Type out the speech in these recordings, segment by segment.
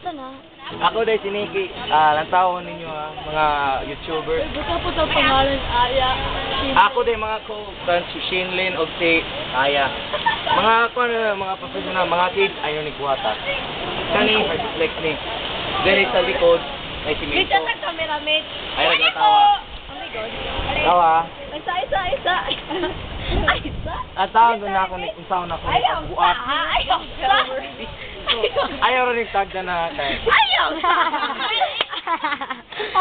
Asa na? Ako dahil si Nikki, lantawon ninyo mga YouTuber. Gusto po sa pangalan, Aya. Ako dahil mga ko-kan si Shinlin o si Aya. Mga professional, mga kids, ayaw ni Kuwata. Kani, reflex ni. Dahil sa likod, ay si Minto. Dito sa camera, mate. Ayaw nagkatawa. Oh my God. Tawa. Isa. Ay, isa. At tawag doon na ako ni, kung saan ako ni pagbuat. Ayaw rin yung tagda na kaya. Ayaw sa!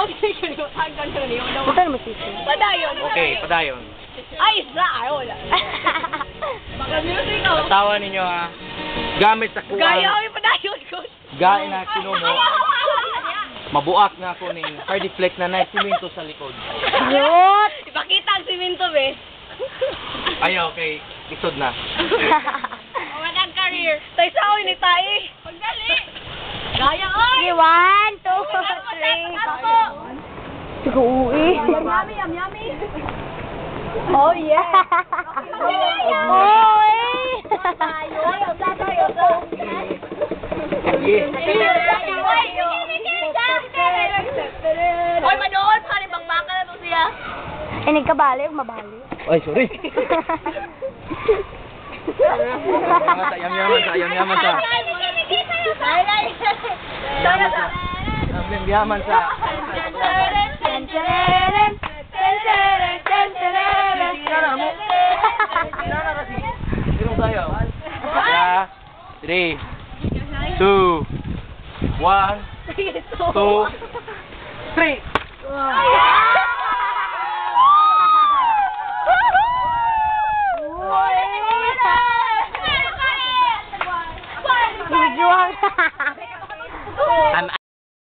Okay, yun. Hanggang yun yun. Bukan mo sisi. Padayon. Okay, padayon. Ay, isa. Ay, wala. Baka music ako. Tawa ninyo gamit sa kuwang. Gaya ko yung padayon ko. Gain na sinumo. Mabuak na ako ni Cardiflex na naisimento sa likod. Yot! Ipakita ang simento, be. Ayaw, okay. Isod na. Walang career. Sa isa ko ni tayo. Pagdali. Gaya, oy! Okay, 1, 2, 3. Sigo uwi. Yummy. Oh, yeah. Oy! Oy, manood. Pari bang baka na to siya. Inig ka balik, mabalik. Ay, sorry. Yaman sa. Yaman sa. Yeah. 3, 2, 1, 2, 3. An